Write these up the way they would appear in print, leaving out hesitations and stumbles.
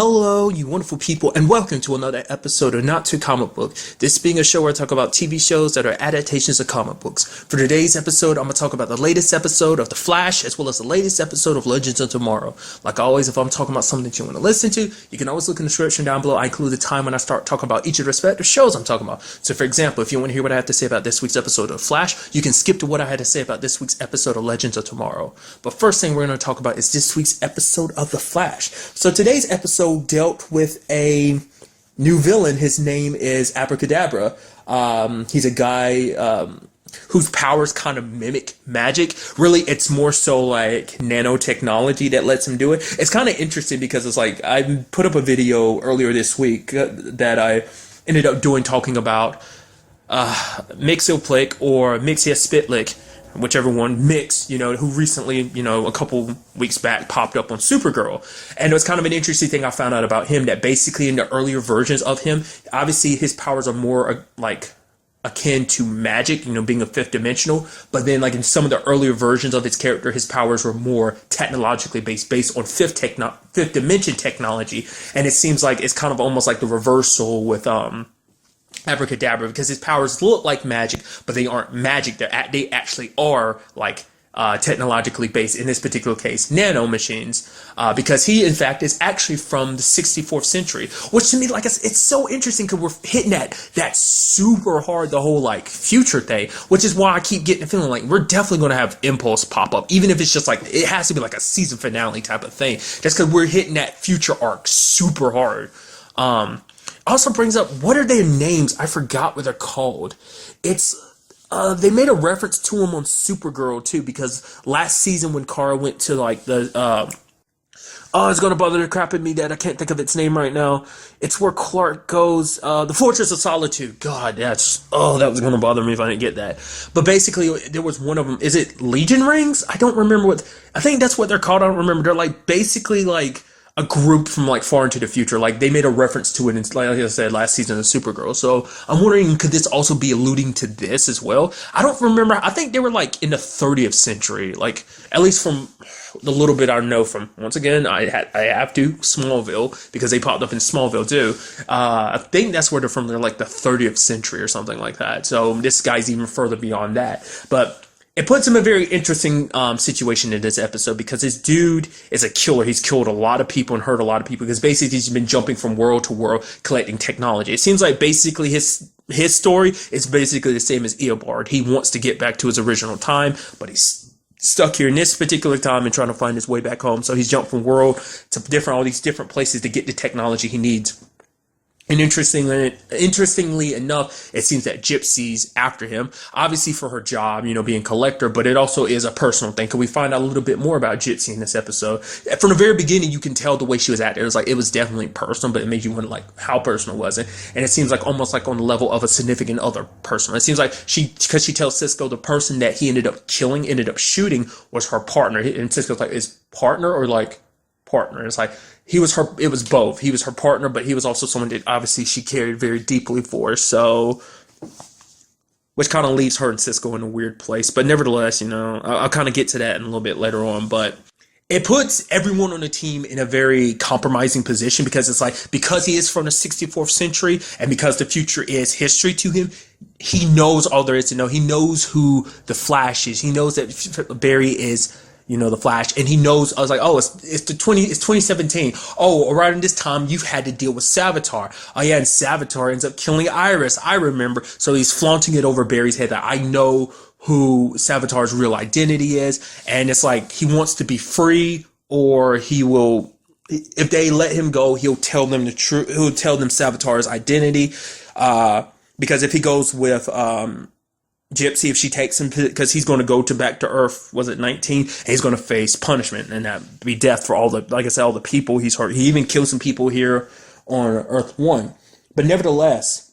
Hello, you wonderful people, and welcome to another episode of Not Too Comic Book. This being a show where I talk about TV shows that are adaptations of comic books. For today's episode, I'm going to talk about the latest episode of The Flash, as well as the latest episode of Legends of Tomorrow. Like always, if I'm talking about something that you want to listen to, you can always look in the description down below. I include the time when I start talking about each of the respective shows I'm talking about. So for example, if you want to hear what I have to say about this week's episode of Flash, you can skip to what I had to say about this week's episode of Legends of Tomorrow. But first thing we're going to talk about is this week's episode of The Flash. So today's episode dealt with a new villain. His name is Abra Kadabra. He's a guy whose powers kind of mimic magic. Really, it's more so like nanotechnology that lets him do it. It's kind of interesting because it's like I put up a video earlier this week that I ended up doing talking about Mixoplick or Mixiaspitlick, whichever one, Mix, who recently, a couple weeks back popped up on Supergirl. And it was kind of an interesting thing I found out about him, that basically in the earlier versions of him, obviously his powers are more like akin to magic, being a fifth dimensional. But then like in some of the earlier versions of his character, his powers were more technologically based on fifth dimension technology. And it seems like it's kind of almost like the reversal with Abra Kadabra, because his powers look like magic, but they aren't magic. They actually are like technologically based, in this particular case, nano machines, because he, in fact, is actually from the 64th century, which to me, like, it's so interesting because we're hitting that super hard, the whole like future thing, which is why I keep getting the feeling like we're definitely going to have Impulse pop up, even if it's just like, it has to be like a season finale type of thing, just because we're hitting that future arc super hard. Also brings up, what are their names? I forgot what they're called. It's they made a reference to him on Supergirl too, because last season when Kara went to like the it's gonna bother the crap at me that I can't think of its name right now. It's where Clark goes, the Fortress of Solitude. God, that was gonna bother me if I didn't get that. But basically, there was one of them. Is it Legion Rings? I don't remember what. I think that's what they're called. I don't remember. They're like basically like a group from like far into the future. Like they made a reference to it in, like I said, last season of Supergirl. So I'm wondering, could this also be alluding to this as well? I don't remember. I think they were like in the 30th century, like at least from the little bit I know from, once again, I have to Smallville, because they popped up in Smallville too. I think that's where they're from. They're like the 30th century or something like that. So this guy's even further beyond that. But it puts him in a very interesting situation in this episode, because this dude is a killer. He's killed a lot of people and hurt a lot of people, because basically he's been jumping from world to world collecting technology. It seems like basically his story is basically the same as Eobard. He wants to get back to his original time, but he's stuck here in this particular time and trying to find his way back home. So he's jumped from world to all these different places to get the technology he needs. And interestingly enough, it seems that Gypsy's after him, obviously for her job, being collector, but it also is a personal thing. Can we find out a little bit more about Gypsy in this episode? From the very beginning, you can tell the way she was acting. It was definitely personal, but it made you wonder, like, how personal was it? And it seems like almost like on the level of a significant other person. It seems like because she tells Cisco the person that he ended up shooting was her partner. And Cisco's like, is partner or like partner? It's like, it was both. He was her partner, but he was also someone that obviously she cared very deeply for. So, which kind of leaves her and Cisco in a weird place. But nevertheless, I'll kind of get to that in a little bit later on. But it puts everyone on the team in a very compromising position, because it's like, because he is from the 64th century and because the future is history to him, he knows all there is to know. He knows who the Flash is. He knows that Barry is, the Flash, and he knows. I was like, it's 2017. Oh, around in this time, you've had to deal with Savitar. Oh yeah, and Savitar ends up killing Iris. I remember. So he's flaunting it over Barry's head that I know who Savitar's real identity is, and it's like he wants to be free, or he will. If they let him go, he'll tell them the truth. He'll tell them Savitar's identity, because if he goes with Gypsy, if she takes him, because he's going to go back to Earth, was it 19? And he's going to face punishment, and that be death for all the people he's hurt. He even killed some people here on Earth 1. But nevertheless,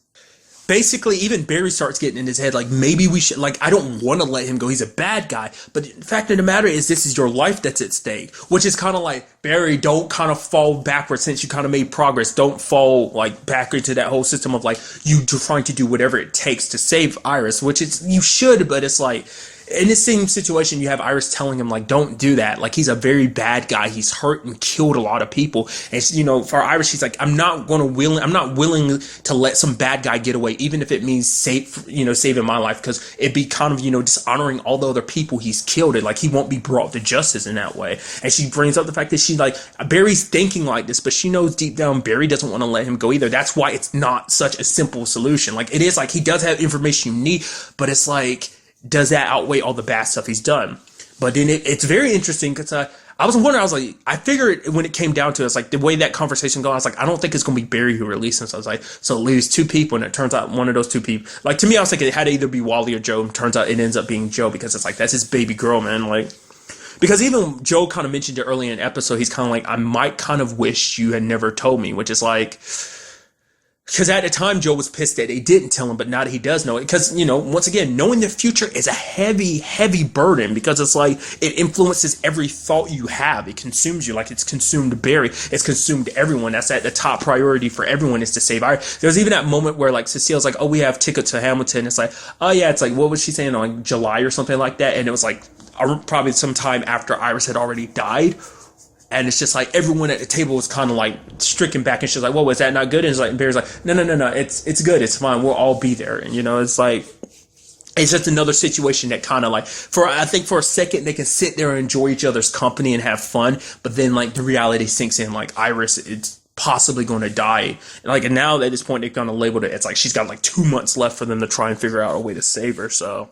basically, even Barry starts getting in his head, like, maybe we should, like, I don't want to let him go. He's a bad guy. But the fact of the matter is, this is your life that's at stake. Which is kind of like, Barry, don't kind of fall backwards since you kind of made progress. Don't fall, like, back into that whole system of, like, you trying to do whatever it takes to save Iris. Which you should, but it's like, in this same situation, you have Iris telling him, like, don't do that. Like, he's a very bad guy. He's hurt and killed a lot of people. And, for Iris, she's like, I'm not willing to let some bad guy get away, even if it means saving my life, because it'd be kind of, dishonoring all the other people he's killed. Like, he won't be brought to justice in that way. And she brings up the fact that Barry's thinking like this, but she knows deep down Barry doesn't want to let him go either. That's why it's not such a simple solution. Like, it is like he does have information you need, but it's like, does that outweigh all the bad stuff he's done? But then it's very interesting because I was wondering, I was like, I figured when it came down to it, it's like the way that conversation goes, I was like, I don't think it's going to be Barry who releases him. So I was like, so it leaves two people, and it turns out one of those two people, like, to me, I was thinking it had to either be Wally or Joe, and turns out it ends up being Joe, because it's like, that's his baby girl, man. Like, because even Joe kind of mentioned it early in the episode, he's kind of like, I might kind of wish you had never told me, which is like, because at the time, Joe was pissed that they didn't tell him, but now that he does know it, because, once again, knowing the future is a heavy, heavy burden, because it's like, it influences every thought you have. It consumes you like it's consumed Barry. It's consumed everyone. That's at the top priority for everyone, is to save Iris. There's even that moment where, like, Cecile's like, oh, we have tickets to Hamilton. It's like, oh, yeah, it's like, what was she saying, like, July or something like that? And it was like, probably sometime after Iris had already died. And it's just like everyone at the table was kind of like stricken back, and she's like, "Well, was that not good?" And it's like, Barry's like, "No, it's good, it's fine, we'll all be there." And it's like, it's just another situation that kind of like, I think for a second they can sit there and enjoy each other's company and have fun, but then like the reality sinks in, like Iris, it's possibly going to die. And now at this point they've kind of labeled it. It's like she's got like 2 months left for them to try and figure out a way to save her. So.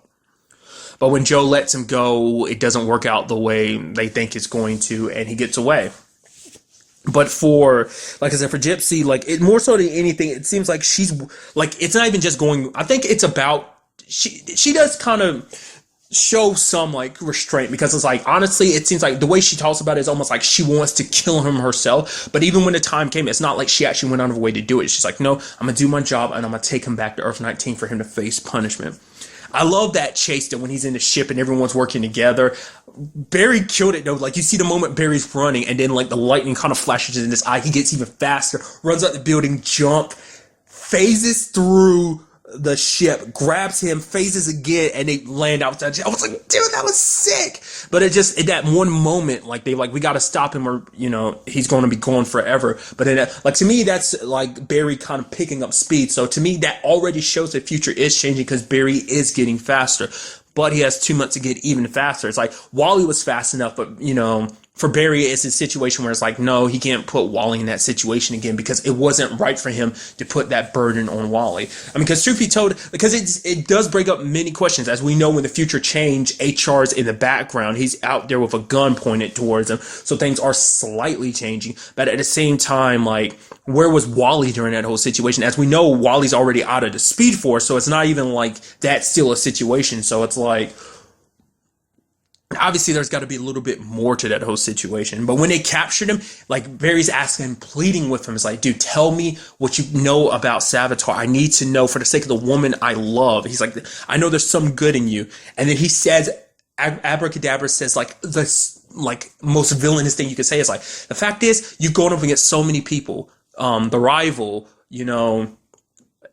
But when Joe lets him go, it doesn't work out the way they think it's going to, and he gets away. But like I said, for Gypsy, like, it more so than anything, it seems like she's, like, it's not even just going, I think it's about, she does kind of show some, like, restraint, because it's like, honestly, it seems like the way she talks about it is almost like she wants to kill him herself. But even when the time came, it's not like she actually went out of her way to do it. She's like, no, I'm going to do my job, and I'm going to take him back to Earth 19 for him to face punishment. I love that chase, that when he's in the ship and everyone's working together. Barry killed it, though. Like, you see the moment Barry's running, and then, like, the lightning kind of flashes in his eye. He gets even faster, runs out the building, jump, phases through the ship, grabs him, phases again, and they land outside. I was like, dude, that was sick. But it just, in that one moment, like, we got to stop him, or, he's going to be gone forever. But then, like, to me, that's like Barry kind of picking up speed. So to me, that already shows the future is changing, because Barry is getting faster. But he has 2 months to get even faster. It's like, Wally was fast enough, but, for Barry, it's a situation where it's like, no, he can't put Wally in that situation again, because it wasn't right for him to put that burden on Wally. I mean, because truth be told, because it does break up many questions. As we know, when the future change, HR's in the background. He's out there with a gun pointed towards him. So things are slightly changing. But at the same time, like, where was Wally during that whole situation? As we know, Wally's already out of the Speed Force, so it's not even like that's still a situation. So it's like, obviously there's got to be a little bit more to that whole situation. But when they captured him, like, Barry's asking him, pleading with him. It's like, dude, tell me what you know about Savitar. I need to know for the sake of the woman I love. He's like, I know there's some good in you. And then he says, Abra Kadabra says, like, the most villainous thing you could say is like, the fact is, you've gone up against so many people. The Rival,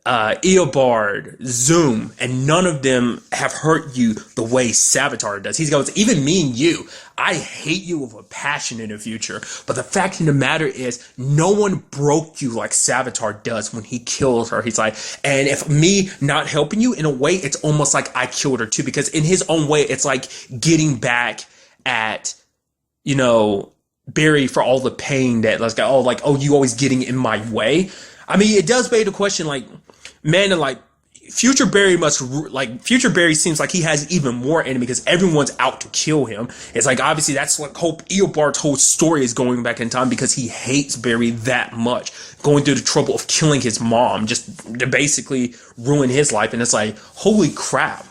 Eobard, Zoom, and none of them have hurt you the way Savitar does. He goes, even me and you, I hate you with a passion in the future. But the fact of the matter is, no one broke you like Savitar does when he kills her. He's like, and if me not helping you, in a way, it's almost like I killed her too. Because in his own way, it's like getting back at, Barry for all the pain that, you always getting in my way. I mean, it does beg the question, like, man, and like, Future Barry Future Barry seems like he has even more enemy, because everyone's out to kill him. It's like, obviously, that's what Eobard's whole story is, going back in time, because he hates Barry that much, going through the trouble of killing his mom, just to basically ruin his life. And it's like, holy crap.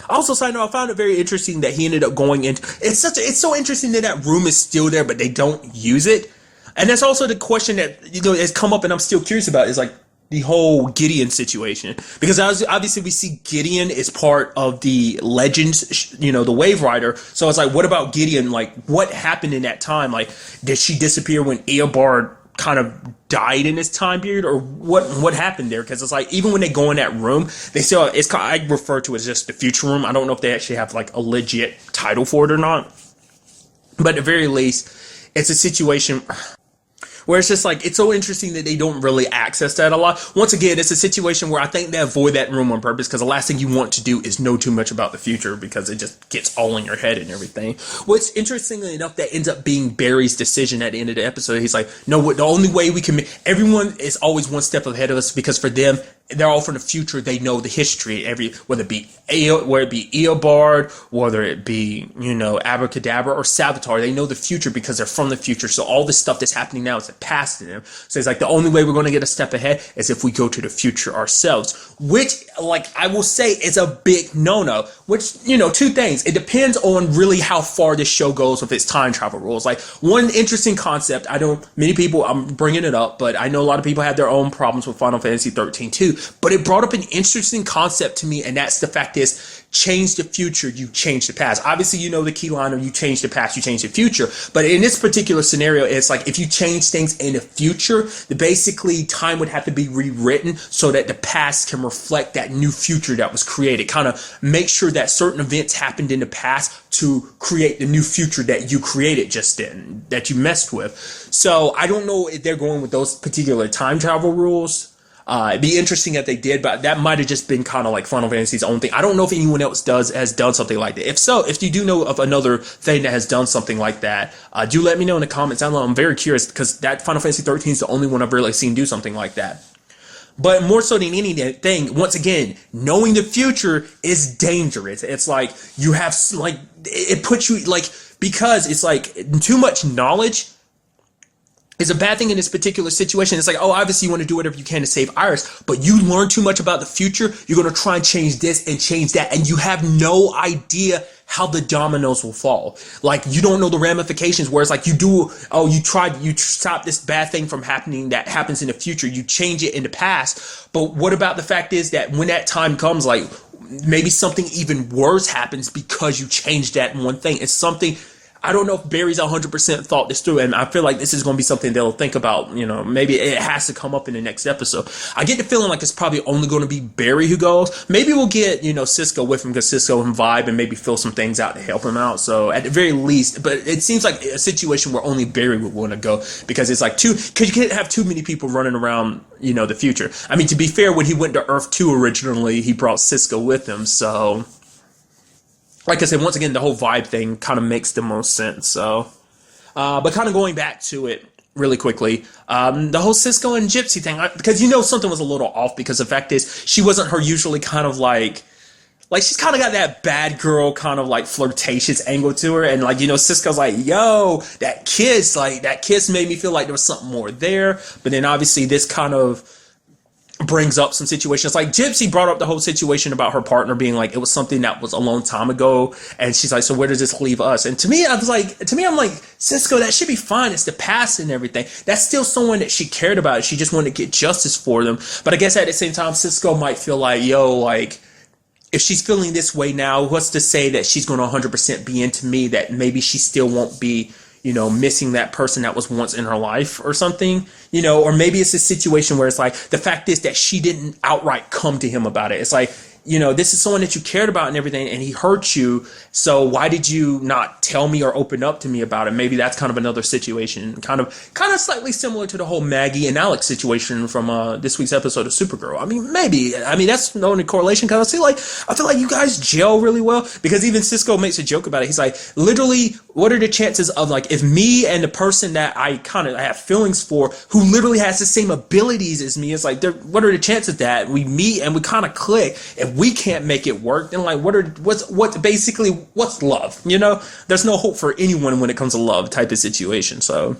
Also, side note, I found it very interesting that he ended up going into, it's so interesting that room is still there, but they don't use it. And that's also the question that, has come up, and I'm still curious about, is like, the whole Gideon situation. Because obviously we see Gideon is part of the Legends, the Wave Rider. So it's like, what about Gideon? Like, what happened in that time? Like, did she disappear when Eobard kind of died in this time period, or what happened there? Because it's like, even when they go in that room, they still, it's I refer to it as just the future room. I don't know if they actually have like a legit title for it or not, but at the very least, it's a situation where it's just like, it's so interesting that they don't really access that a lot. Once again, it's a situation where I think they avoid that room on purpose, because the last thing you want to do is know too much about the future, because it just gets all in your head and everything. Which, interestingly enough, that ends up being Barry's decision at the end of the episode. He's like, no, the only way we can, everyone is always one step ahead of us, because for them, they're all from the future. They know the history, whether it be Eobard, whether it be, Abra Kadabra or Savitar. They know the future because they're from the future. So all this stuff that's happening now is the past to them. So it's like, the only way we're going to get a step ahead is if we go to the future ourselves, which, like, I will say is a big no-no. Which, two things. It depends on really how far this show goes with its time travel rules. Like, one interesting concept, many people, I'm bringing it up, but I know a lot of people have their own problems with Final Fantasy 13 too. But it brought up an interesting concept to me, and that's the fact is, change the future, you change the past. Obviously, the key line of you change the past, you change the future. But in this particular scenario, it's like, if you change things in the future, basically time would have to be rewritten so that the past can reflect that new future that was created. Kind of make sure that certain events happened in the past to create the new future that you created just then, that you messed with. So I don't know if they're going with those particular time travel rules. It'd be interesting if they did, but that might have just been kind of like Final Fantasy's own thing. I don't know if anyone else has done something like that. If so, if you do know of another thing that has done something like that, do let me know in the comments. I'm very curious, because that Final Fantasy 13 is the only one I've really seen do something like that. But more so than anything, once again, knowing the future is dangerous. It's like, you have, like, it puts you, like, because it's like, too much knowledge is a bad thing in this particular situation. It's like, oh, obviously you want to do whatever you can to save Iris, but you learn too much about the future. You're going to try and change this and change that, and you have no idea how the dominoes will fall. Like, you don't know the ramifications, where it's like, you stop this bad thing from happening that happens in the future. You change it in the past. But what about the fact is that when that time comes, like, maybe something even worse happens because you changed that one thing. It's something, I don't know if Barry's 100% thought this through, and I feel like this is going to be something they'll think about. Maybe it has to come up in the next episode. I get the feeling like it's probably only going to be Barry who goes. Maybe we'll get, Cisco with him, because Cisco and vibe and maybe fill some things out to help him out. So at the very least, but it seems like a situation where only Barry would want to go, because it's like because you can't have too many people running around, the future. I mean, to be fair, when he went to Earth 2 originally, he brought Cisco with him. So, like I said, once again, the whole vibe thing kind of makes the most sense. So, but kind of going back to it really quickly, the whole Cisco and Gypsy thing, because something was a little off, because the fact is, she wasn't her usually kind of like she's kind of got that bad girl kind of like flirtatious angle to her, and like, Cisco's like, yo, that kiss made me feel like there was something more there. But then obviously this kind of brings up some situations. Like, Gypsy brought up the whole situation about her partner being like, it was something that was a long time ago, and she's like, so where does this leave us? And to me, I'm like, Cisco, that should be fine. It's the past and everything. That's still someone that she cared about. She just wanted to get justice for them. But I guess at the same time, Cisco might feel like, yo, like, if she's feeling this way now, what's to say that she's going to 100% be into me, that maybe she still won't be, missing that person that was once in her life or something, or maybe it's a situation where it's like, the fact is that she didn't outright come to him about it. It's like, this is someone that you cared about and everything, and he hurt you. So why did you not tell me or open up to me about it? Maybe that's kind of another situation, kind of slightly similar to the whole Maggie and Alex situation from this week's episode of Supergirl. Maybe that's no only correlation, because I feel like you guys gel really well, because even Cisco makes a joke about it. He's like, literally, what are the chances of, like, if me and the person that I kind of have feelings for, who literally has the same abilities as me, it's like, what are the chances that we meet and we kind of click? If we can't make it work, then like, what's love? There's no hope for anyone when it comes to love type of situation. So,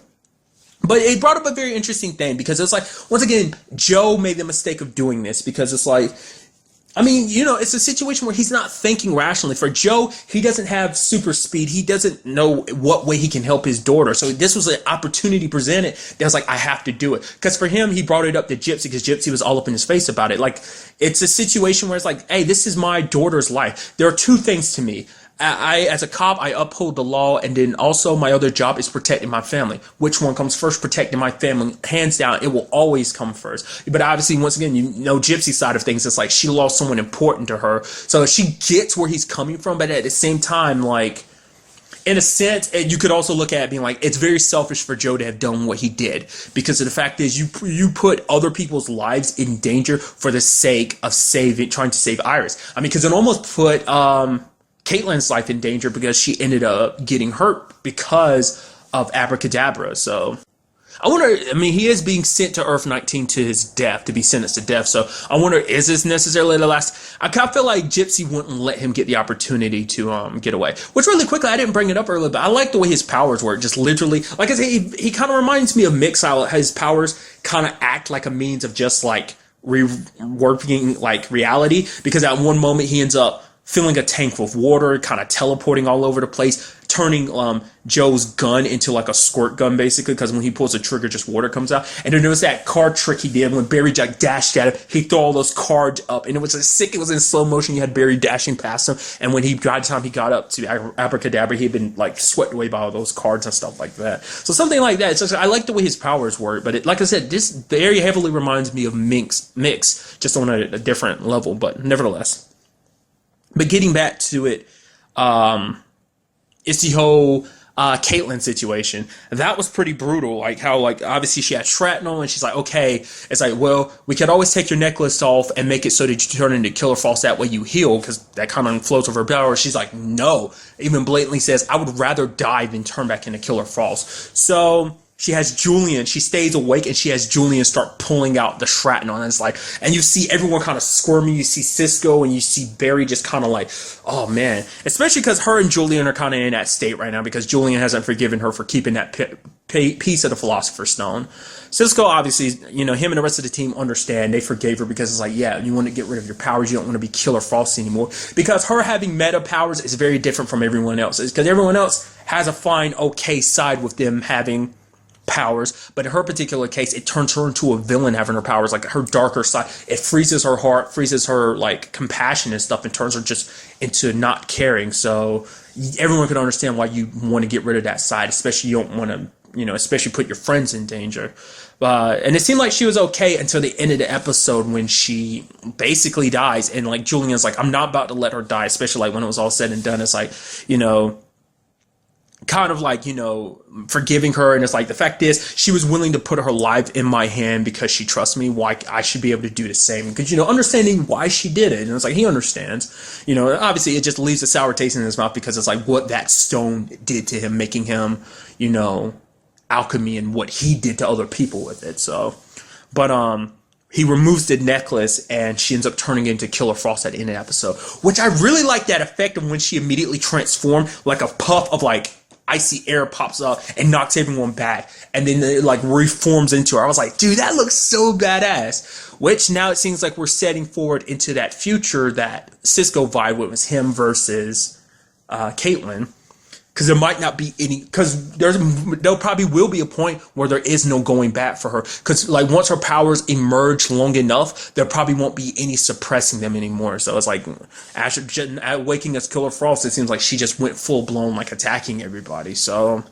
but it brought up a very interesting thing, because it's like, once again, Joe made the mistake of doing this, because it's like, it's a situation where he's not thinking rationally. For Joe, he doesn't have super speed. He doesn't know what way he can help his daughter. So this was an opportunity presented that was like, I have to do it. Because for him, he brought it up to Gypsy, because Gypsy was all up in his face about it. Like, it's a situation where it's like, hey, this is my daughter's life. There are two things to me. As a cop, I uphold the law, and then also my other job is protecting my family. Which one comes first? Protecting my family, hands down. It will always come first. But obviously, once again, you know, Gypsy's side of things, it's like she lost someone important to her, so she gets where he's coming from. But at the same time, like, in a sense, you could also look at it being like, it's very selfish for Joe to have done what he did, because the fact is, you put other people's lives in danger for the sake of trying to save Iris. I mean, because it almost put Caitlyn's life in danger, because she ended up getting hurt because of Abra Kadabra. So I wonder, I mean, he is being sent to Earth 19 to his death, to be sentenced to death. So I wonder, is this necessarily the last? I kind of feel like Gypsy wouldn't let him get the opportunity to get away. Which, really quickly, I didn't bring it up earlier, but I like the way his powers work. Just literally, like I said, he kind of reminds me of Mixile. His powers kind of act like a means of just like reworking like reality, because at one moment he ends up filling a tank with water, kind of teleporting all over the place, turning Joe's gun into like a squirt gun, basically, because when he pulls the trigger, just water comes out. And then there was that card trick he did when Barry Jack dashed at him. He threw all those cards up, and it was sick. It was in slow motion. You had Barry dashing past him, and when by the time he got up to Abra Kadabra, he had been like swept away by all those cards and stuff like that. So something like that. It's just, I like the way his powers work, but like I said, this very heavily reminds me of Mix, just on a different level, but nevertheless. But getting back to it, it's the whole Caitlyn situation. That was pretty brutal. Like how, like, obviously she had shrapnel, and she's like, okay, it's like, well, we could always take your necklace off and make it so that you turn into Killer Frost. That way you heal, because that kind of flows over her power. She's like, no. Even blatantly says, I would rather die than turn back into Killer Frost. So she has Julian, she stays awake, and she has Julian start pulling out the shrapnel, and it's like, and you see everyone kind of squirming. You see Cisco, and you see Barry just kind of like, oh man, especially because her and Julian are kind of in that state right now, because Julian hasn't forgiven her for keeping that piece of the Philosopher's Stone. Cisco, obviously, you know, him and the rest of the team understand. They forgave her, because it's like, yeah, you want to get rid of your powers. You don't want to be Killer Frost anymore, because her having meta powers is very different from everyone else. It's because everyone else has a fine, okay side with them having powers, but in her particular case, it turns her into a villain having her powers. Like, her darker side, it freezes her heart, freezes her like compassion and stuff, and turns her just into not caring. So everyone can understand why you want to get rid of that side, especially you don't want to, you know, especially put your friends in danger. And it seemed like she was okay until the end of the episode, when she basically dies, and like Julian's like, I'm not about to let her die, especially like when it was all said and done. It's like, you know, kind of like, you know, forgiving her. And it's like, the fact is, she was willing to put her life in my hand because she trusts me. Why I should be able to do the same? Because, you know, understanding why she did it. And it's like, he understands, you know. Obviously it just leaves a sour taste in his mouth, because it's like what that stone did to him, making him, you know, alchemy, and what he did to other people with it. So, but he removes the necklace, and she ends up turning into Killer Frost at the end of the episode, which I really like that effect of when she immediately transformed, like a puff of like icy air pops up and knocks everyone back, and then it like reforms into her. I was like, dude, that looks so badass. Which now it seems like we're setting forward into that future that Cisco vibe with, was him versus Caitlyn. Because there might not be any, because there probably will be a point where there is no going back for her. Because like once her powers emerge long enough, there probably won't be any suppressing them anymore. So it's like, after waking as Killer Frost, it seems like she just went full blown, like attacking everybody. So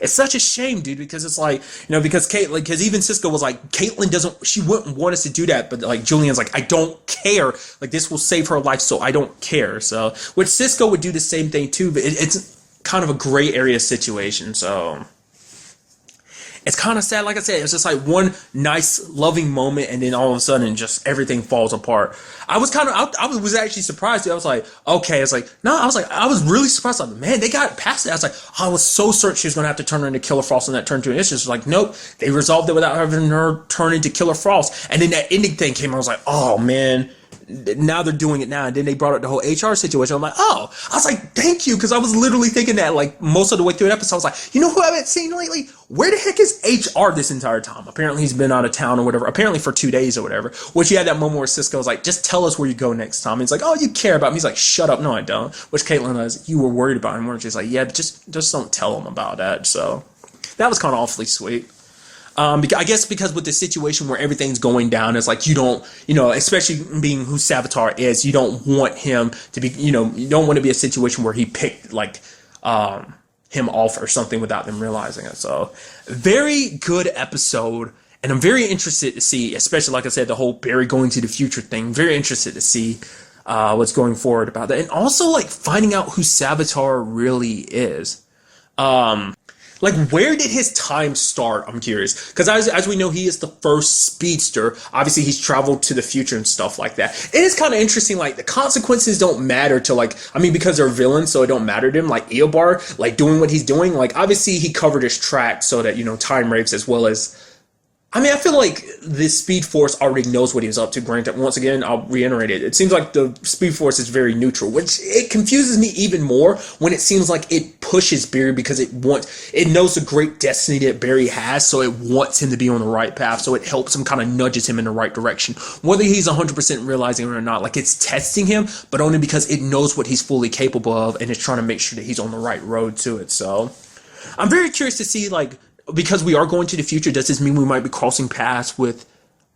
it's such a shame, dude, because it's like, you know, because Caitlyn, because even Cisco was like, Caitlyn she wouldn't want us to do that. But like Julian's like, I don't care. Like, this will save her life, so I don't care. So, which Cisco would do the same thing too, but it's kind of a gray area situation. So it's kind of sad. Like I said, it's just like one nice loving moment, and then all of a sudden just everything falls apart. I was kind of, I was actually surprised, dude. I was like, okay. It's like, no, I was really surprised. Like, man, they got past it. I was like, I was so certain she was going to have to turn her into Killer Frost, and that turned to an issue. It's like, nope, they resolved it without having her turn into Killer Frost. And then that ending thing came, I was like, oh man, now they're doing it now. And then they brought up the whole HR situation. I'm like, oh, I was like, thank you. Because I was literally thinking that like most of the way through the episode. I was like, you know who I haven't seen lately? Where the heck is HR this entire time? Apparently he's been out of town or whatever. Apparently for 2 days or whatever. Which you had that moment where Cisco was like, just tell us where you go next time. And he's like, oh, you care about me. He's like, shut up. No, I don't. Which Caitlyn was, you were worried about him. Weren't you? She's like, yeah, but just don't tell him about that. So that was kind of awfully sweet. I guess because with the situation where everything's going down, it's like you don't, especially being who Savitar is, you don't want him to be, you don't want to be a situation where he picked like him off or something without them realizing it. So very good episode. And I'm very interested to see, especially like I said, the whole Barry going to the future thing. Very interested to see what's going forward about that. And also like finding out who Savitar really is. Like, where did his time start? I'm curious. Because as we know, he is the first speedster. Obviously, he's traveled to the future and stuff like that. It is kind of interesting, like, the consequences don't matter to, like, I mean, because they're villains, so it don't matter to him. Like, Eobard, like, doing what he's doing. Like, obviously, he covered his track so that, time rapes as well as... I mean, I feel like the Speed Force already knows what he was up to. Granted, once again, I'll reiterate it. It seems like the Speed Force is very neutral, which it confuses me even more when it seems like it pushes Barry because it knows the great destiny that Barry has, so it wants him to be on the right path, so it helps him, kind of nudges him in the right direction. Whether he's 100% realizing it or not, like it's testing him, but only because it knows what he's fully capable of and is trying to make sure that he's on the right road to it. So I'm very curious to see, like, because we are going to the future, does this mean we might be crossing paths with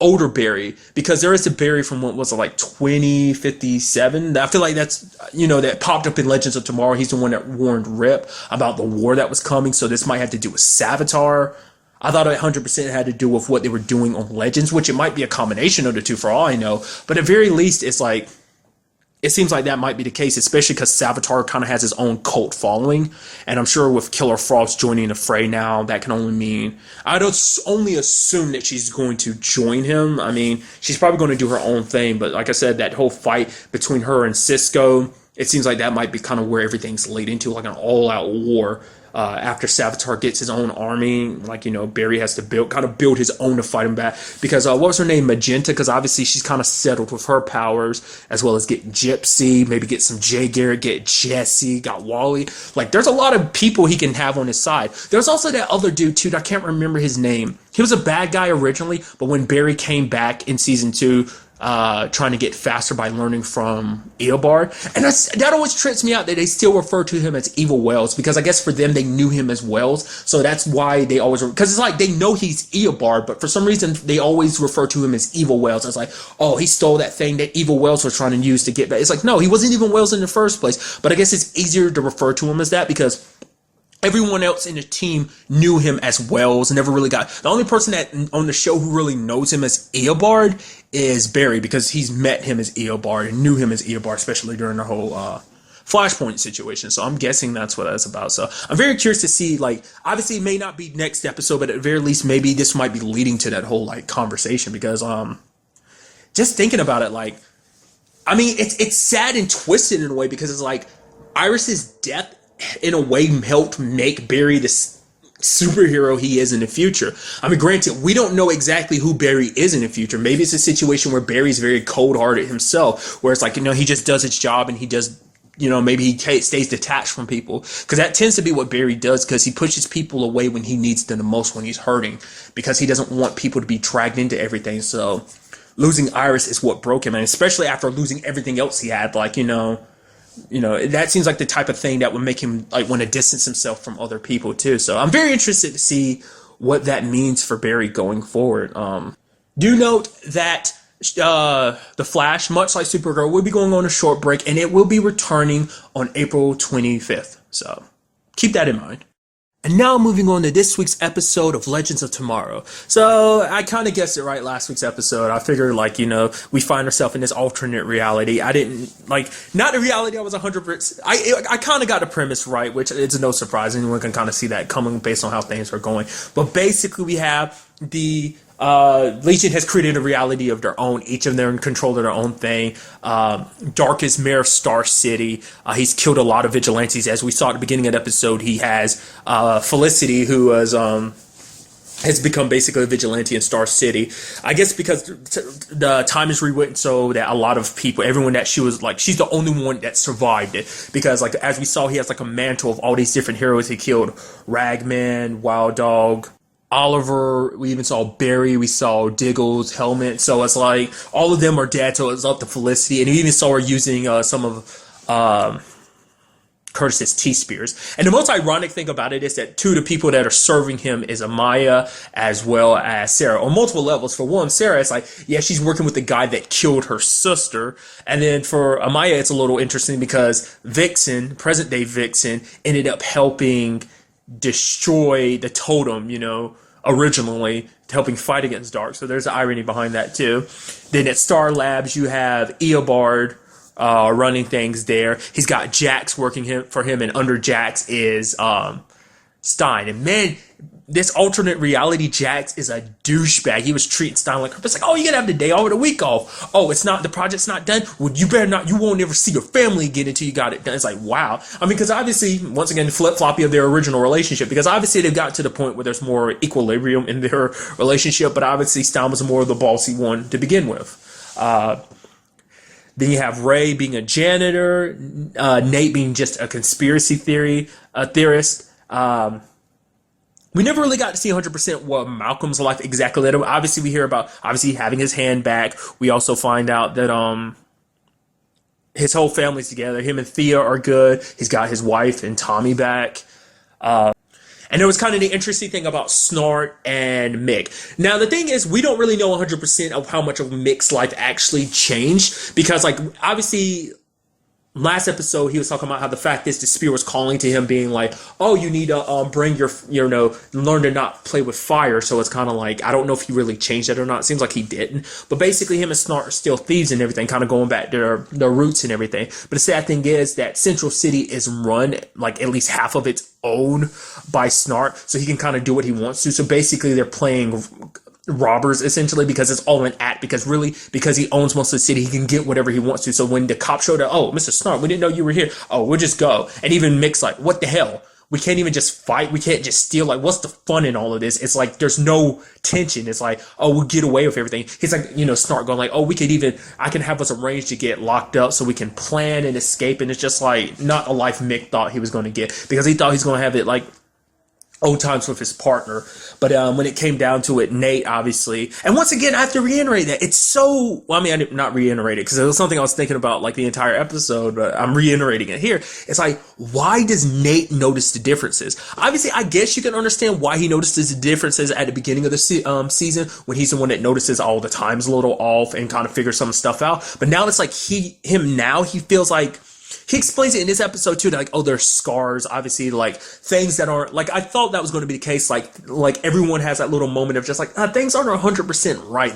older Barry? Because there is a Barry from, what was it, like 2057? I feel like that's, that popped up in Legends of Tomorrow. He's the one that warned Rip about the war that was coming. So this might have to do with Savitar. I thought it 100% had to do with what they were doing on Legends, which it might be a combination of the two for all I know. But at very least, it's like, it seems like that might be the case, especially because Savitar kind of has his own cult following. And I'm sure with Killer Frost joining the fray now, that can only mean... I'd only assume that she's going to join him. I mean, she's probably going to do her own thing. But like I said, that whole fight between her and Cisco, it seems like that might be kind of where everything's leading to, like an all-out war. After Savitar gets his own army, like, Barry has to build his own to fight him back. Because what was her name? Magenta, because obviously she's kind of settled with her powers, as well as get Gypsy, maybe get some Jay Garrett, get Jesse, got Wally. Like, there's a lot of people he can have on his side. There's also that other dude, too, I can't remember his name. He was a bad guy originally, but when Barry came back in season 2, trying to get faster by learning from Eobard. And that always trips me out that they still refer to him as Evil Wells, because I guess for them they knew him as Wells, so that's why they always, because it's like they know he's Eobard, but for some reason they always refer to him as Evil Wells. It's like, oh, he stole that thing that Evil Wells was trying to use to get back. It's like, no, he wasn't even Wells in the first place, but I guess it's easier to refer to him as that because everyone else in the team knew him as Wells, never really got... The only person that on the show who really knows him as Eobard is Barry, because he's met him as Eobard and knew him as Eobard, especially during the whole Flashpoint situation. So I'm guessing that's what that's about. So I'm very curious to see, like, obviously it may not be next episode, but at the very least maybe this might be leading to that whole, like, conversation, because just thinking about it, like, I mean, it's sad and twisted in a way, because it's like Iris's death in a way helped make Barry the superhero he is in the future. I mean, granted, we don't know exactly who Barry is in the future. Maybe it's a situation where Barry's very cold-hearted himself, where it's like, he just does his job and he does, maybe he stays detached from people. Because that tends to be what Barry does, because he pushes people away when he needs them the most, when he's hurting, because he doesn't want people to be dragged into everything. So losing Iris is what broke him, and especially after losing everything else he had, like, that seems like the type of thing that would make him like want to distance himself from other people too. So I'm very interested to see what that means for Barry going forward. Do note that the Flash, much like Supergirl, will be going on a short break, and it will be returning on April 25th. So keep that in mind. And now moving on to this week's episode of Legends of Tomorrow. So I kind of guessed it right last week's episode. I figured, like, we find ourselves in this alternate reality. I didn't, like, not the reality I was 100%. I kind of got the premise right, which is no surprise. Anyone can kind of see that coming based on how things are going. But basically we have the Legion has created a reality of their own. Each of them in control of their own thing. Dark is mayor of Star City. He's killed a lot of vigilantes. As we saw at the beginning of the episode, he has Felicity, who has become basically a vigilante in Star City. I guess because the time is rewritten so that a lot of people, everyone that she was like, she's the only one that survived it. Because, like, as we saw, he has like a mantle of all these different heroes he killed. Ragman, Wild Dog, Oliver, we even saw Barry, we saw Diggles, Helmet. So it's like all of them are dead, so it's up to Felicity. And we even saw her using some of Curtis's T-Spears. And the most ironic thing about it is that two of the people that are serving him is Amaya as well as Sarah on multiple levels. For one, Sarah, it's like, yeah, she's working with the guy that killed her sister. And then for Amaya, it's a little interesting because Vixen, present day Vixen, ended up helping destroy the totem, originally helping fight against Dark. So there's an irony behind that too. Then at Star Labs, you have Eobard running things there. He's got Jax working for him, and under Jax is Stein. And man, this alternate reality Jax is a douchebag. He was treating Stein like, it's like, oh, you're gonna have the day off or the week off. Oh, the project's not done. Well, you better not. You won't ever see your family again until you got it done. It's like, wow. I mean, because obviously, once again, flip-floppy of their original relationship. Because obviously they've got to the point where there's more equilibrium in their relationship. But obviously, Stein was more of the bossy one to begin with. Then you have Ray being a janitor, Nate being just a conspiracy theorist. We never really got to see 100% what Malcolm's life exactly led him. Obviously, we hear about having his hand back. We also find out that his whole family's together. Him and Thea are good. He's got his wife and Tommy back. And there was kind of the interesting thing about Snart and Mick. Now, the thing is, we don't really know 100% of how much of Mick's life actually changed. Because, obviously, last episode, he was talking about how the fact is the spear was calling to him, being like, oh, you need to bring learn to not play with fire. So it's kind of like, I don't know if he really changed that or not. It seems like he didn't. But basically, him and Snart are still thieves and everything, kind of going back to their roots and everything. But the sad thing is that Central City is run, at least half of it's owned by Snart. So he can kind of do what he wants to. So basically, they're playing robbers essentially, because it's all an act, because he owns most of the city, he can get whatever he wants to. So when the cop showed up, oh, Mr. Snart, we didn't know you were here. Oh, we'll just go. And even Mick's like, what the hell? We can't even just fight. We can't just steal. Like, what's the fun in all of this? It's like, there's no tension. It's like, oh, we'll get away with everything. He's like, Snart going like, oh, I can have us arranged to get locked up so we can plan and escape. And it's just like, not a life Mick thought he was going to get, because he thought he's going to have it like old times with his partner. But when it came down to it, Nate, obviously, and once again, I have to reiterate that it's so, I did not reiterate it because it was something I was thinking about the entire episode, but I'm reiterating it here. It's like, why does Nate notice the differences? Obviously, I guess you can understand why he notices the differences at the beginning of the season, when he's the one that notices all the times a little off and kind of figures some stuff out. But now it's like he feels like, he explains it in this episode too, that there's scars, obviously, things that aren't, I thought that was going to be the case, like everyone has that little moment of just things aren't 100% right.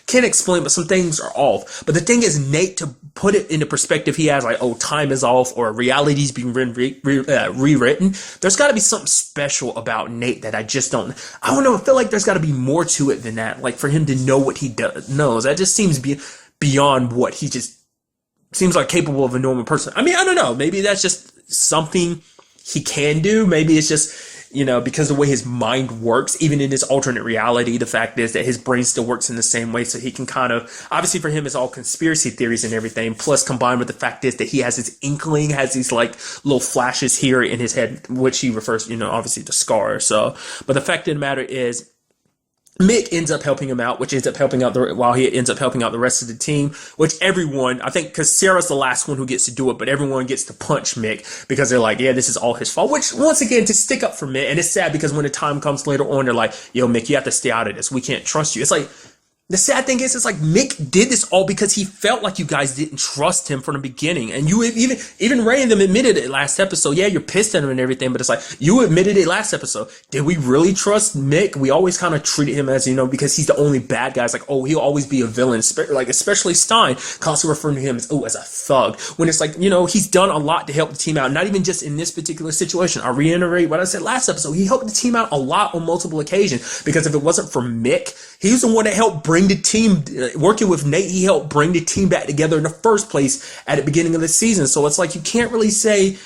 Can't explain, but some things are off. But the thing is, Nate, to put it into perspective, he has time is off, or reality's being rewritten. There's got to be something special about Nate that I don't know, I feel like there's got to be more to it than that, for him to know what he knows. That just seems beyond what he just seems capable of a normal person. I don't know. Maybe that's just something he can do. Maybe it's just, because of the way his mind works, even in this alternate reality, the fact is that his brain still works in the same way. So he can kind of, obviously for him, it's all conspiracy theories and everything. Plus combined with the fact is that he has his inkling, has these little flashes here in his head, which he refers, obviously to Scar. So, but the fact of the matter is, Mick ends up helping him out, which ends up helping out while he ends up helping out the rest of the team, which everyone, I think, because Sarah's the last one who gets to do it, but everyone gets to punch Mick because they're like, yeah, this is all his fault, which once again, to stick up for Mick. And it's sad because when the time comes later on, they're like, yo, Mick, you have to stay out of this. We can't trust you. It's like, the sad thing is, it's like Mick did this all because he felt like you guys didn't trust him from the beginning. And you even Ray and them admitted it last episode. Yeah, you're pissed at him and everything, but it's like, you admitted it last episode. Did we really trust Mick? We always kind of treated him as, because he's the only bad guy. It's like, oh, he'll always be a villain. Especially Stein, constantly referring to him as a thug. When it's like, he's done a lot to help the team out. Not even just in this particular situation. I reiterate what I said last episode. He helped the team out a lot on multiple occasions, because if it wasn't for Mick, he was the one that helped bring the team, working with Nate, he helped bring the team back together in the first place at the beginning of the season. So it's like, you can't really say,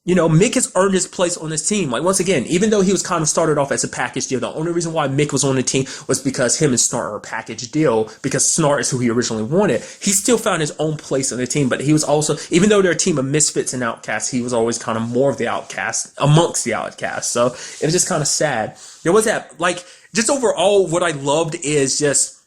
Mick has earned his place on this team. Once again, even though he was kind of started off as a package deal, the only reason why Mick was on the team was because him and Snart are a package deal, because Snart is who he originally wanted. He still found his own place on the team, but he was also, even though they're a team of misfits and outcasts, he was always kind of more of the outcast amongst the outcasts. So it was just kind of sad. There was that, just overall, what I loved is just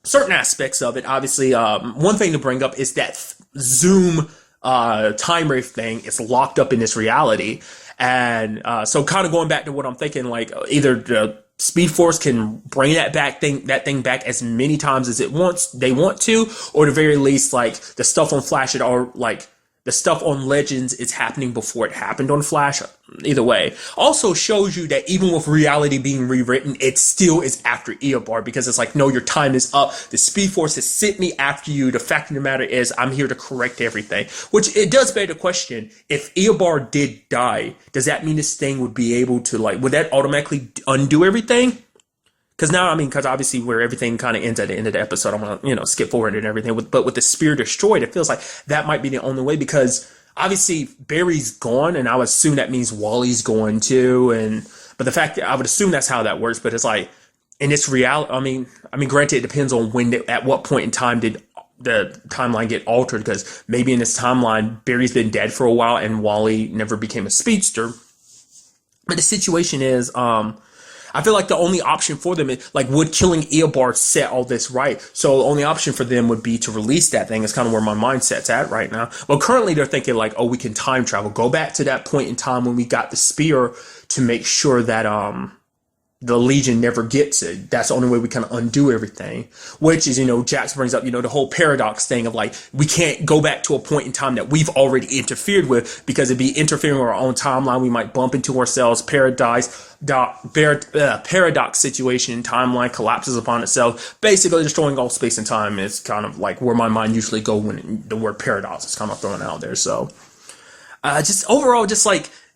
certain aspects of it. Obviously, one thing to bring up is that Zoom time wraith thing is locked up in this reality. And so kind of going back to what I'm thinking, like either the Speed Force can bring that thing back as many times as they want to, or at the very least, like the stuff on Flash the stuff on Legends is happening before it happened on Flash. Either way, also shows you that even with reality being rewritten, it still is after Eobard, because it's like, no, your time is up. The Speed Force has sent me after you. The fact of the matter is, I'm here to correct everything. Which it does beg the question: if Eobard did die, does that mean this thing would be able to would that automatically undo everything? Because obviously where everything kind of ends at the end of the episode, I'm gonna skip forward and everything. But with the spear destroyed, it feels like that might be the only way, because obviously Barry's gone, and I would assume that means Wally's going too. But the fact that I would assume that's how that works. But it's like in this reality, I mean, granted, it depends on at what point in time did the timeline get altered, because maybe in this timeline Barry's been dead for a while and Wally never became a speedster. But the situation is, I feel like the only option for them is, would killing Eobard set all this right? So the only option for them would be to release that thing. Is kind of where my mindset's at right now. Well, currently they're thinking we can time travel, go back to that point in time when we got the spear to make sure that the Legion never gets it. That's the only way we kind of undo everything. Which is, Jax brings up, the whole paradox thing of we can't go back to a point in time that we've already interfered with, because it'd be interfering with our own timeline. We might bump into ourselves. Paradox situation, timeline collapses upon itself, basically destroying all space and time. Is kind of where my mind usually go when the word paradox is kind of thrown out there. So just overall,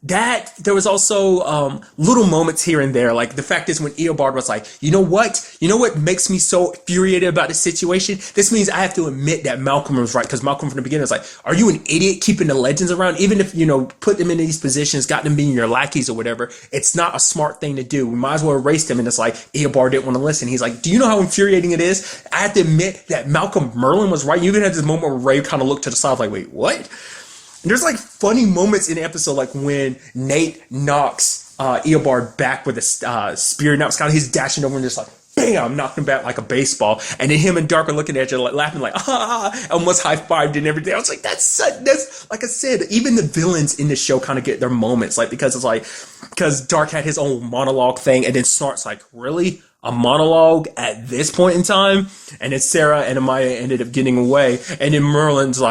that there was also little moments here and there. The fact is, when Eobard was like, you know what makes me so infuriated about this situation? This means I have to admit that Malcolm was right, because Malcolm from the beginning was like, are you an idiot keeping the Legends around? Even if, put them in these positions, got them being your lackeys or whatever, it's not a smart thing to do. We might as well erase them. And it's like, Eobard didn't want to listen. He's like, do you know how infuriating it is? I have to admit that Malcolm Merlin was right. You even had this moment where Ray kind of looked to the side wait, what? And there's funny moments in the episode, when Nate knocks Eobard back with a spear. Now it's kind of he's dashing over and just bam, knocked him back like a baseball. And then him and Dark are looking at you laughing almost high-fived and everything. I was like, that's like I said, even the villains in the show kind of get their moments, because it's because Dark had his own monologue thing, and then Snart's really? A monologue at this point in time? And then Sarah and Amaya ended up getting away, and then Merlin's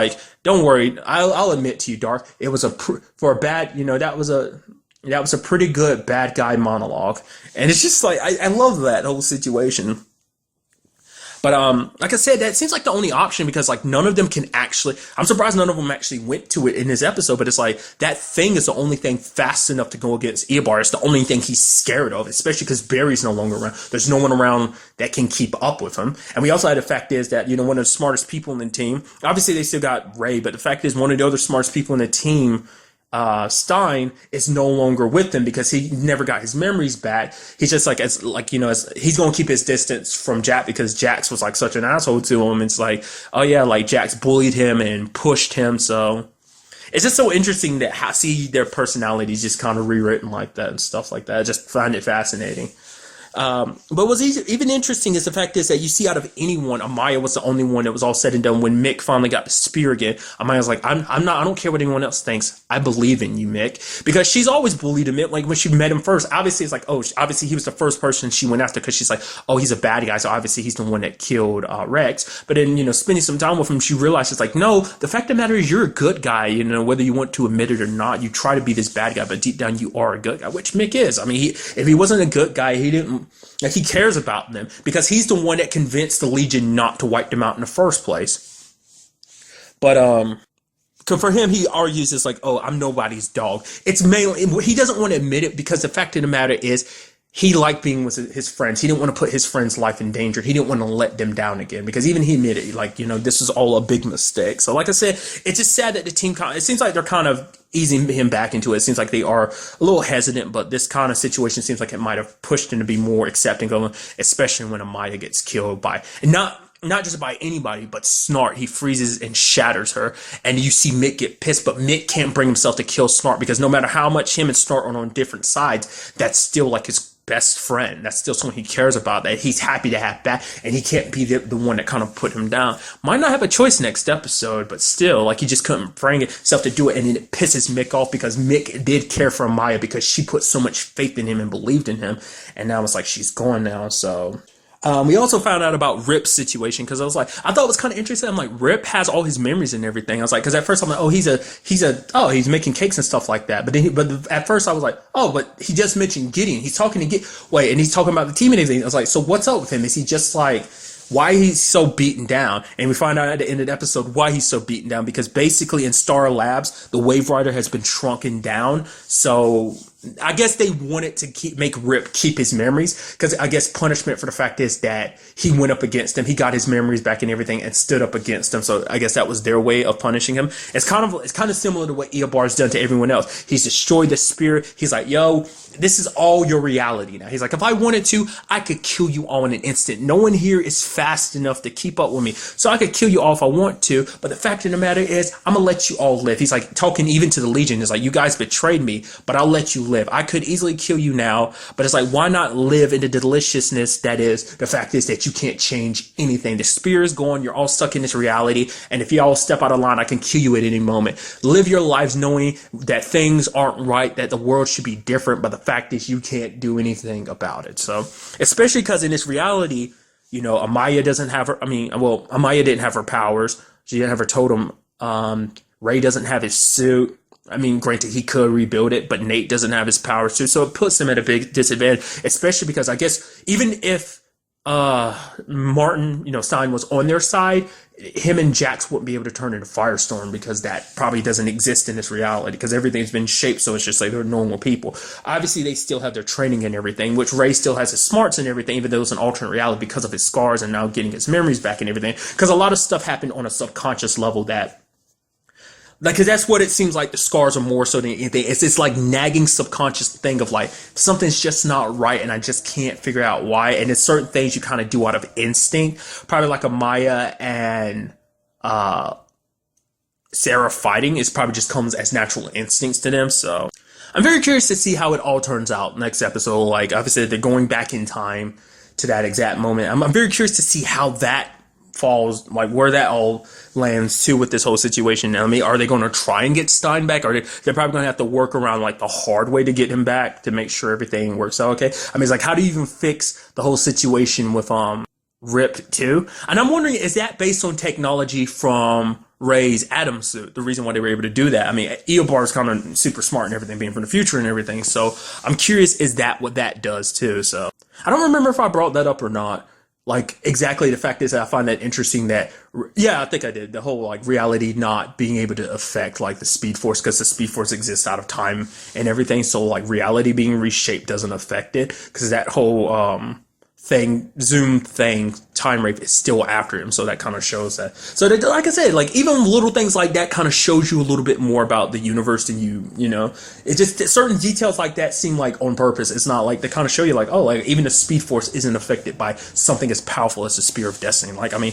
don't worry, I'll admit to you, Dark, it was that was a pretty good bad guy monologue. And it's just I love that whole situation. But like I said, that seems like the only option, because none of them can actually. I'm surprised none of them actually went to it in this episode. But it's that thing is the only thing fast enough to go against Eobard. It's the only thing he's scared of, especially because Barry's no longer around. There's no one around that can keep up with him. And we also had the fact is that one of the smartest people in the team. Obviously, they still got Ray, but the fact is one of the other smartest people in the team, Stein, is no longer with them, because he never got his memories back. He's just as he's gonna keep his distance from Jack, because Jax was such an asshole to him. It's oh yeah, Jax bullied him and pushed him. So it's just so interesting that see their personalities just kind of rewritten like that and stuff like that. I just find it fascinating. But what's even interesting is the fact is that you see out of anyone, Amaya was the only one that was all said and done when Mick finally got the spear again. Amaya's I don't care what anyone else thinks. I believe in you, Mick, because she's always bullied him. When she met him first, obviously it's obviously he was the first person she went after, because she's oh, he's a bad guy. So obviously he's the one that killed, Rex. But then, spending some time with him, she realizes no, the fact of the matter is you're a good guy, whether you want to admit it or not. You try to be this bad guy, but deep down you are a good guy, which Mick is. If he wasn't a good guy, he didn't. He cares about them, because he's the one that convinced the Legion not to wipe them out in the first place. But for him, he argues it's oh, I'm nobody's dog. It's mainly he doesn't want to admit it, because the fact of the matter is he liked being with his friends. He didn't want to put his friends' life in danger. He didn't want to let them down again, because even he admitted this is all a big mistake. So like I said, it's just sad that the team it seems like they're kind of easing him back into it. It seems like they are a little hesitant, but this kind of situation seems like it might have pushed him to be more accepting of him, especially when Amaya gets killed by, and not just by anybody, but Snart. He freezes and shatters her, and you see Mick get pissed, but Mick can't bring himself to kill Snart, because no matter how much him and Snart are on different sides, that's still his best friend. That's still someone he cares about, that he's happy to have back, and he can't be the one that kind of put him down. Might not have a choice next episode, but still, like, he just couldn't bring himself to do it, and then it pisses Mick off because Mick did care for Maya because she put so much faith in him and believed in him, and now it's like she's gone now, so... we also found out about Rip's situation because I thought it was kind of interesting. I'm like, Rip has all his memories and everything. I was like, because at first I'm like, oh, he's making cakes and stuff like that. But at first I was like, oh, but he just mentioned Gideon. He's talking to and he's talking about the team and everything. I was like, so what's up with him? Is he just like, why he's so beaten down? And we find out at the end of the episode why he's so beaten down, because basically in Star Labs, the Wave Rider has been shrunken down. So I guess they wanted to make Rip keep his memories, because I guess punishment for the fact is that he went up against him. He got his memories back and everything and stood up against him. So I guess that was their way of punishing him. It's kind of similar to what Eobar's done to everyone else. He's destroyed the spirit. He's like, yo, this is all your reality now. He's like, if I wanted to, I could kill you all in an instant. No one here is fast enough to keep up with me. So I could kill you all if I want to. But the fact of the matter is, I'm going to let you all live. He's like talking even to the Legion. He's like, you guys betrayed me, but I'll let you live. I could easily kill you now, but it's like, why not live in the deliciousness that is the fact is that you can't change anything. The spear is gone. You're all stuck in this reality. And if you all step out of line, I can kill you at any moment. Live your lives knowing that things aren't right, that the world should be different, but the fact is you can't do anything about it. So, especially because in this reality, you know, Amaya didn't have her powers. She didn't have her totem. Ray doesn't have his suit. I mean, granted, he could rebuild it, but Nate doesn't have his powers too. So it puts him at a big disadvantage, especially because I guess even if Martin, Stein was on their side, him and Jax wouldn't be able to turn into Firestorm because that probably doesn't exist in this reality because everything's been shaped so it's just like they're normal people. Obviously, they still have their training and everything, which Ray still has his smarts and everything, even though it's an alternate reality because of his scars and now getting his memories back and everything. Because a lot of stuff happened on a subconscious level that... because that's what it seems like. The scars are more so than anything. It's this like nagging subconscious thing of like something's just not right, and I just can't figure out why. And it's certain things you kind of do out of instinct, probably like a Maya and Sarah fighting is probably just comes as natural instincts to them. So I'm very curious to see how it all turns out next episode. Like obviously they're going back in time to that exact moment. I'm very curious to see how that falls, like where that all lands too with this whole situation. I mean, are they going to try and get Stein back? Or they're probably going to have to work around like the hard way to get him back to make sure everything works out okay. I mean, it's like, how do you even fix the whole situation with Rip too? And I'm wondering, is that based on technology from Ray's Atom suit? The reason why they were able to do that. I mean, Eobar is kind of super smart and everything, being from the future and everything. So I'm curious, is that what that does too? So I don't remember if I brought that up or not. Like, exactly, the fact is that I find that interesting that, yeah, I think I did, the whole, like, reality not being able to affect, like, the Speed Force, because the Speed Force exists out of time and everything, so, like, reality being reshaped doesn't affect it, because that whole, Zoom thing, time rape is still after him, so that kind of shows that. So, that, like I said, like, even little things like that kind of shows you a little bit more about the universe than you know? It's just, certain details like that seem like on purpose. It's not like, they kind of show you like, oh, like, even the Speed Force isn't affected by something as powerful as the Spear of Destiny. Like, I mean,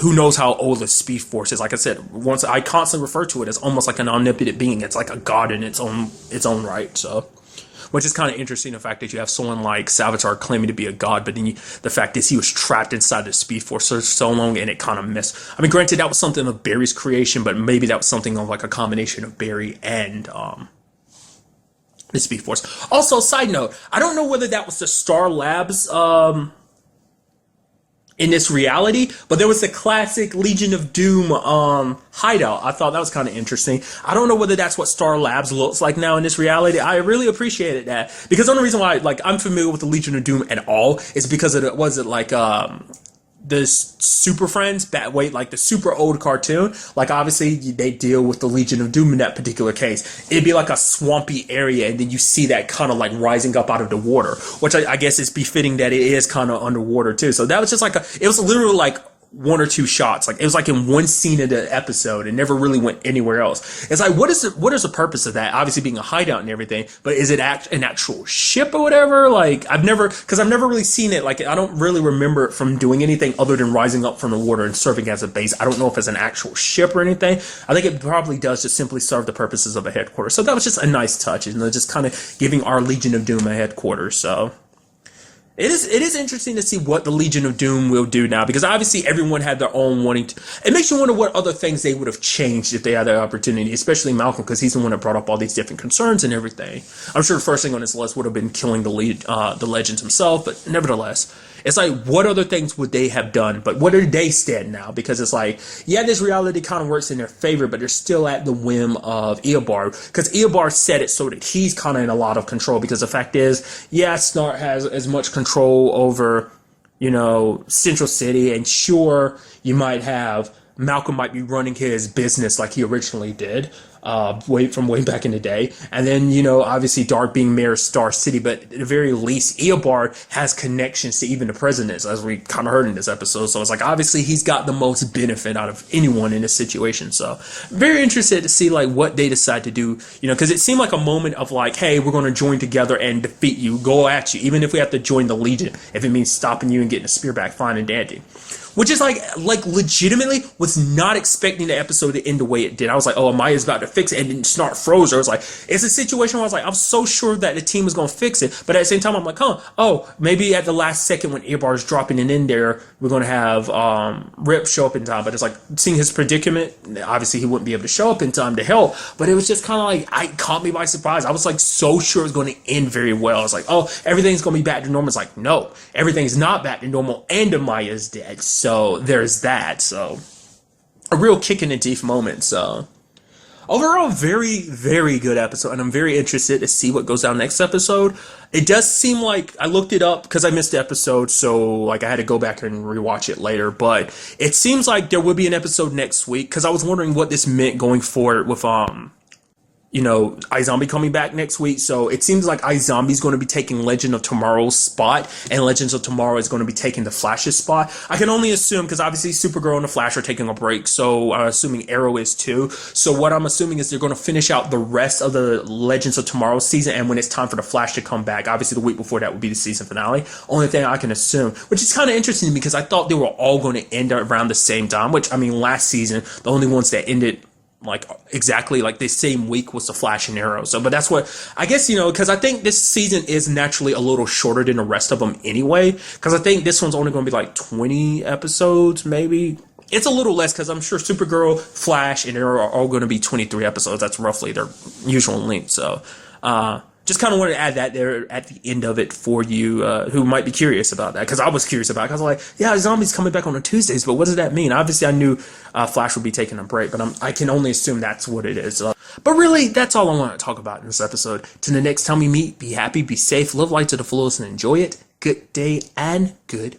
who knows how old the Speed Force is? Like I said, once I constantly refer to it as almost like an omnipotent being. It's like a god in its own right, so... Which is kind of interesting, the fact that you have someone like Savitar claiming to be a god, but then the fact is he was trapped inside the Speed Force for so long, and it kind of missed. I mean, granted, that was something of Barry's creation, but maybe that was something of like a combination of Barry and the Speed Force. Also, side note, I don't know whether that was the Star Labs in this reality, but there was the classic Legion of Doom hideout. I thought that was kind of interesting. I don't know whether that's what Star Labs looks like now in this reality. I really appreciated that, because the only reason why like I'm familiar with the Legion of Doom at all is because of the Super Friends, like the super old cartoon. Like obviously they deal with the Legion of Doom in that particular case. It'd be like a swampy area, and then you see that kind of like rising up out of the water, which I guess is befitting that it is kind of underwater too. So that was just like it was literally like one or two shots. Like it was like in one scene of the episode and never really went anywhere else. It's like, what is the purpose of that? Obviously being a hideout and everything, but is it an actual ship or whatever? Like I've never really seen it. Like I don't really remember it from doing anything other than rising up from the water and serving as a base. I don't know if it's an actual ship or anything. I think it probably does just simply serve the purposes of a headquarters. So that was just a nice touch, just kind of giving our Legion of Doom a headquarters. So It is interesting to see what the Legion of Doom will do now, because obviously everyone had their own wanting to. It makes you wonder what other things they would have changed if they had the opportunity, especially Malcolm, because he's the one that brought up all these different concerns and everything. I'm sure the first thing on his list would have been killing the Legends himself, but nevertheless, it's like, what other things would they have done? But what do they stand now? Because it's like, yeah, this reality kind of works in their favor, but they're still at the whim of Eobard, because Eobard set it so that he's kind of in a lot of control. Because the fact is, yeah, Snart has as much control over, Central City, and sure, you might have Malcolm might be running his business like he originally did, way back in the day. And then, obviously Dark being mayor of Star City, but at the very least, Eobard has connections to even the presidents, as we kind of heard in this episode. So it's like, obviously he's got the most benefit out of anyone in this situation. So very interested to see like what they decide to do, because it seemed like a moment of like, hey, we're going to join together and defeat you, go at you, even if we have to join the Legion, if it means stopping you and getting a spear back, fine and dandy. Which is like legitimately was not expecting the episode to end the way it did. I was like, oh, Amaya's about to fix it, and then Snart froze her. I was like, it's a situation where I was like, I'm so sure that the team was going to fix it. But at the same time, I'm like, maybe at the last second when Eobard's dropping it in there, we're going to have Rip show up in time. But it's like, seeing his predicament, obviously he wouldn't be able to show up in time to help. But it was just kind of like, it caught me by surprise. I was like so sure it was going to end very well. I was like, oh, everything's going to be back to normal. It's like, no, everything's not back to normal, and Amaya's dead. So there's that. So a real kick in the teeth moment. So overall, very, very good episode, and I'm very interested to see what goes down next episode. It does seem like, I looked it up because I missed the episode, so like I had to go back and rewatch it later, but it seems like there will be an episode next week, because I was wondering what this meant going forward with iZombie coming back next week. So it seems like iZombie is going to be taking Legend of Tomorrow's spot, and Legends of Tomorrow is going to be taking the Flash's spot. I can only assume, because obviously Supergirl and the Flash are taking a break, so I'm assuming Arrow is too. So what I'm assuming is they're going to finish out the rest of the Legends of Tomorrow season, and when it's time for the Flash to come back, obviously the week before that would be the season finale. Only thing I can assume, which is kind of interesting because I thought they were all going to end around the same time, which, I mean, last season, the only ones that ended like exactly like the same week was the Flash and Arrow. So, but that's what I guess, because I think this season is naturally a little shorter than the rest of them anyway, because I think this one's only going to be like 20 episodes, maybe. It's a little less because I'm sure Supergirl, Flash, and Arrow are all going to be 23 episodes. That's roughly their usual length. So, just kind of wanted to add that there at the end of it for you who might be curious about that, because I was curious about it. Because I was like, yeah, Zombie's coming back on the Tuesdays, but what does that mean? Obviously, I knew Flash would be taking a break, but I can only assume that's what it is. But really, that's all I want to talk about in this episode. Till the next time we meet, be happy, be safe, live life to the fullest, and enjoy it. Good day and good